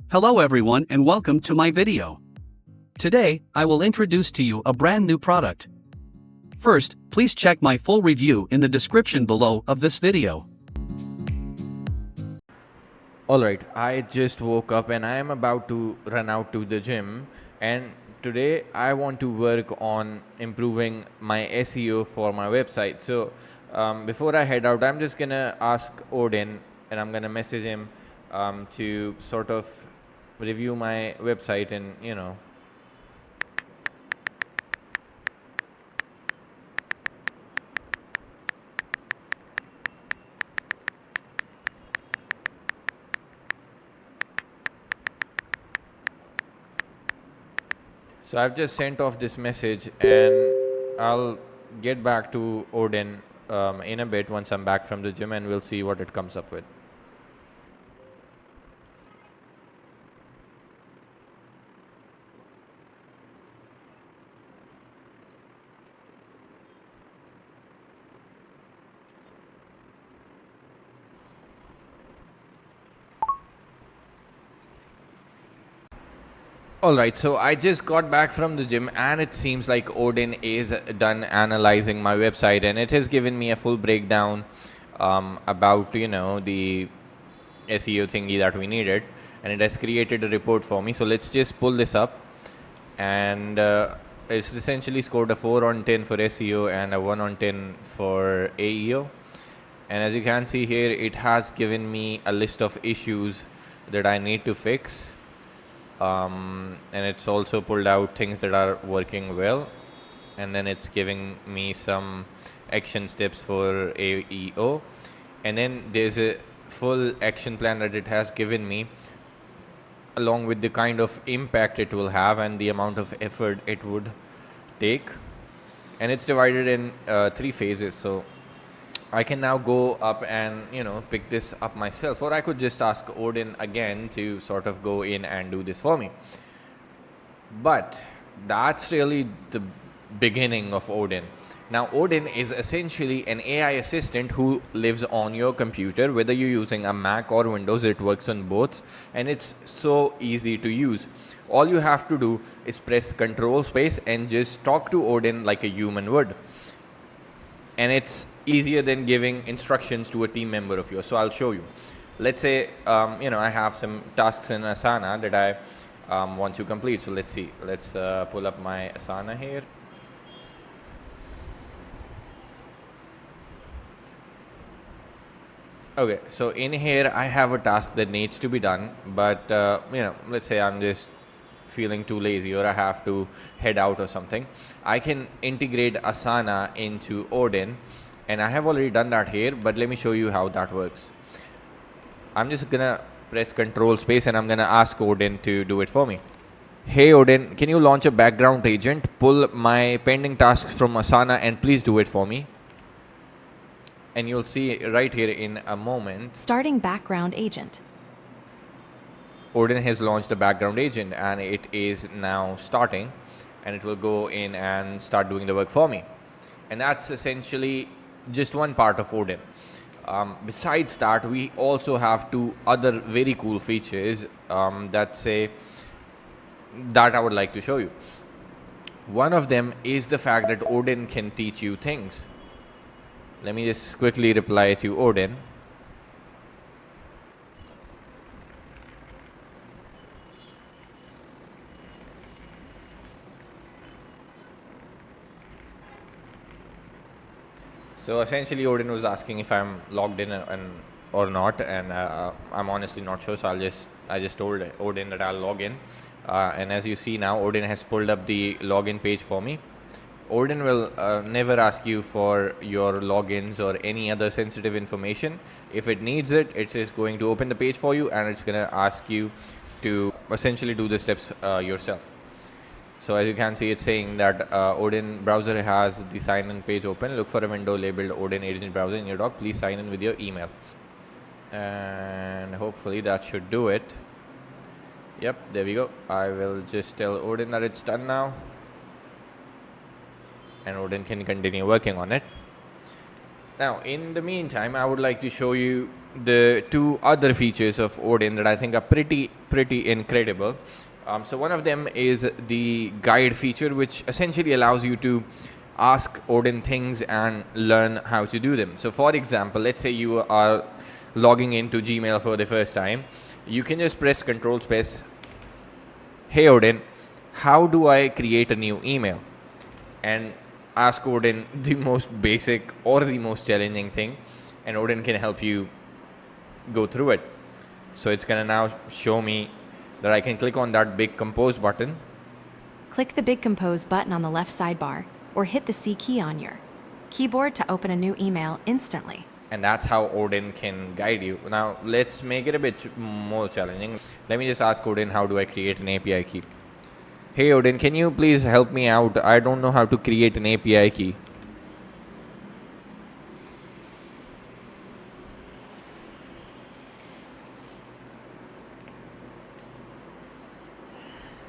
Hello everyone and welcome to my video. Today, I will introduce to you a brand new product. First, please check my full review in the description below of this video. Alright, I just woke up and I am about to run out to the gym, and today I want to work on improving my SEO for my website. So before I head out, I'm just gonna ask Odin and I'm gonna message him to sort of review my website and So I've just sent off this message and I'll get back to Odin in a bit once I'm back from the gym, and we'll see what it comes up with. Alright, so I just got back from the gym and it seems like Odin is done analyzing my website, and it has given me a full breakdown about the SEO thingy that we needed, and it has created a report for me. So let's just pull this up, and it's essentially scored a 4 on 10 for SEO and a 1 on 10 for AEO. And as you can see here, it has given me a list of issues that I need to fix. And it's also pulled out things that are working well, and then it's giving me some action steps for AEO, and then there's a full action plan that it has given me along with the kind of impact it will have and the amount of effort it would take, and it's divided in 3 phases. So I can now go up and pick this up myself, or I could just ask Odin again to sort of go in and do this for me. But that's really the beginning of Odin. Now Odin is essentially an AI assistant who lives on your computer, whether you're using a Mac or Windows. It works on both, and it's so easy to use. All you have to do is press Control Space and just talk to Odin like a human would, and it's easier than giving instructions to a team member of yours. So I'll show you. Let's say I have some tasks in Asana that I want to complete. So let's see. Let's pull up my Asana here. Okay, so in here I have a task that needs to be done, but let's say I'm just feeling too lazy or I have to head out or something. I can integrate Asana into Odin, and I have already done that here, but let me show you how that works. I'm just gonna press Control Space and I'm gonna ask Odin to do it for me. Hey Odin, can you launch a background agent, pull my pending tasks from Asana, and please do it for me? And you'll see right here in a moment. Starting background agent. Odin has launched a background agent and it is now starting, and it will go in and start doing the work for me. And that's essentially just one part of Odin. Besides that, we also have 2 other very cool features that I would like to show you. One of them is the fact that Odin can teach you things. Let me just quickly reply to Odin. So essentially Odin was asking if I'm logged in or not, and I'm honestly not sure, so I just told Odin that I'll log in, and as you see now, Odin has pulled up the login page for me. Odin will never ask you for your logins or any other sensitive information. If it needs it, it's just going to open the page for you, and it's going to ask you to essentially do the steps yourself. So as you can see, it's saying that Odin browser has the sign in page open. Look for a window labeled Odin Agent Browser in your dock. Please sign in with your email. And hopefully that should do it. Yep, there we go. I will just tell Odin that it's done now, and Odin can continue working on it. Now, in the meantime, I would like to show you the two other features of Odin that I think are pretty incredible. So one of them is the guide feature, which essentially allows you to ask Odin things and learn how to do them. So for example, let's say you are logging into Gmail for the first time. You can just press Control Space. Hey Odin, how do I create a new email? And ask Odin the most basic or the most challenging thing, and Odin can help you go through it. So it's gonna now show me that I can click on that big compose button. Click the big compose button on the left sidebar, or hit the C key on your keyboard to open a new email instantly. And that's how Odin can guide you. Now let's make it a bit more challenging. Let me just ask Odin, how do I create an API key? Hey Odin, can you please help me out? I don't know how to create an API key.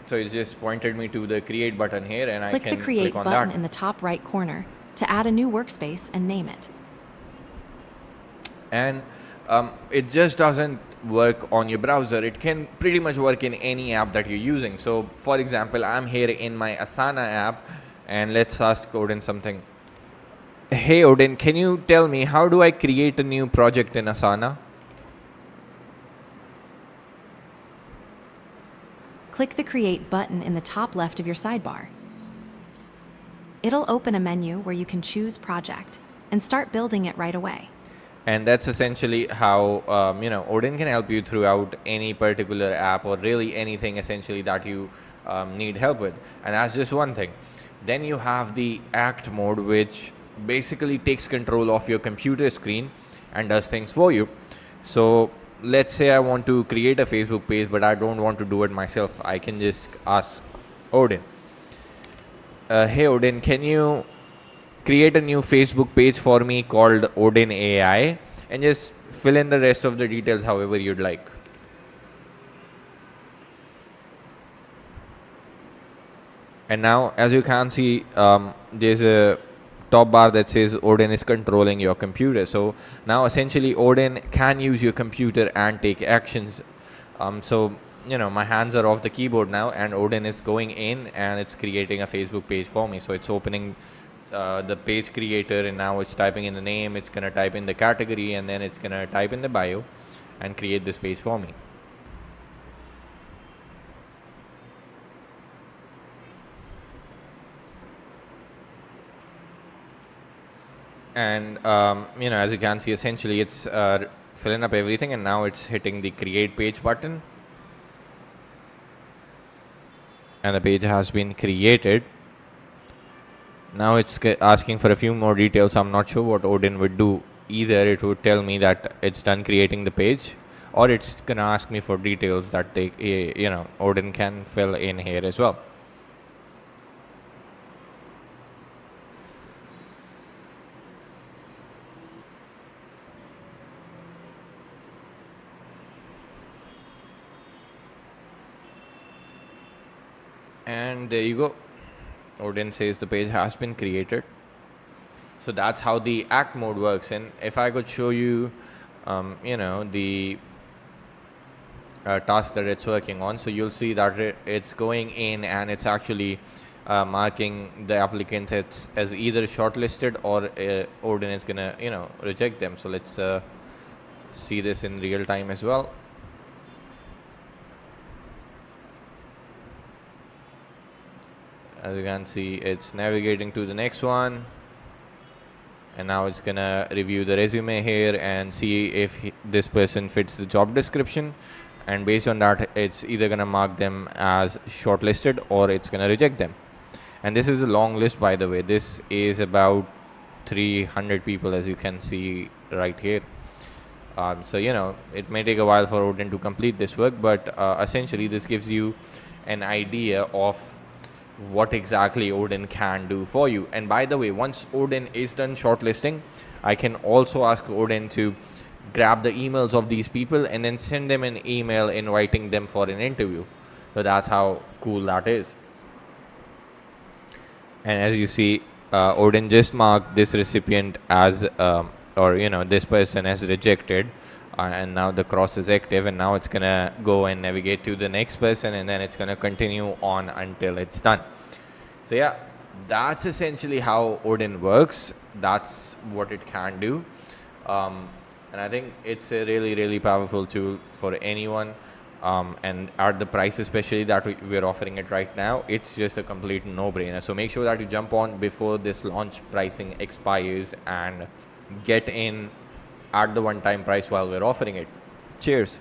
So it just pointed me to the create button here, and Click I can the create click on button that. in the top right corner to add a new workspace and name it. And it just doesn't work on your browser. It can pretty much work in any app that you're using. So for example, I'm here in my Asana app, and let's ask Odin something. Hey Odin, can you tell me how do I create a new project in Asana? Click the create button in the top left of your sidebar. It'll open a menu where you can choose project and start building it right away. And that's essentially how Odin can help you throughout any particular app, or really anything essentially that you need help with. And that's just one thing. Then you have the act mode, which basically takes control of your computer screen and does things for you. So let's say I want to create a Facebook page, but I don't want to do it myself. I can just ask Odin, hey Odin, can you create a new Facebook page for me called ODIN AI, and just fill in the rest of the details however you'd like. And now, as you can see, there's a top bar that says Odin is controlling your computer. So now essentially Odin can use your computer and take actions. So my hands are off the keyboard now, and Odin is going in and it's creating a Facebook page for me. So it's opening the page creator, and now it's typing in the name, it's gonna type in the category, and then it's gonna type in the bio and create this page for me. And as you can see, essentially it's filling up everything, and now it's hitting the create page button, and the page has been created. Now it's asking for a few more details. I'm not sure what Odin would do. Either it would tell me that it's done creating the page, or it's gonna ask me for details that Odin can fill in here as well. And there you go. Odin says the page has been created. So that's how the act mode works. And if I could show you, the task that it's working on, so you'll see that it's going in and it's actually marking the applicants as either shortlisted, or Odin is gonna reject them. So let's see this in real time as well. As you can see, it's navigating to the next one, and now it's gonna review the resume here and see if this person fits the job description, and based on that it's either gonna mark them as shortlisted or it's gonna reject them. And this is a long list, by the way. This is about 300 people, as you can see right here. So it may take a while for Odin to complete this work, but essentially this gives you an idea of what exactly Odin can do for you. And by the way, once Odin is done shortlisting, I can also ask Odin to grab the emails of these people and then send them an email inviting them for an interview. So that's how cool that is. And as you see, Odin just marked this recipient as this person as rejected. and now the cross is active, and now it's gonna go and navigate to the next person, and then it's gonna continue on until it's done. So yeah, that's essentially how Odin works. That's what it can do. And I think it's a really, really powerful tool for anyone. And at the price especially that we're offering it right now, it's just a complete no-brainer. So make sure that you jump on before this launch pricing expires and get in at the one-time price while we're offering it. Cheers.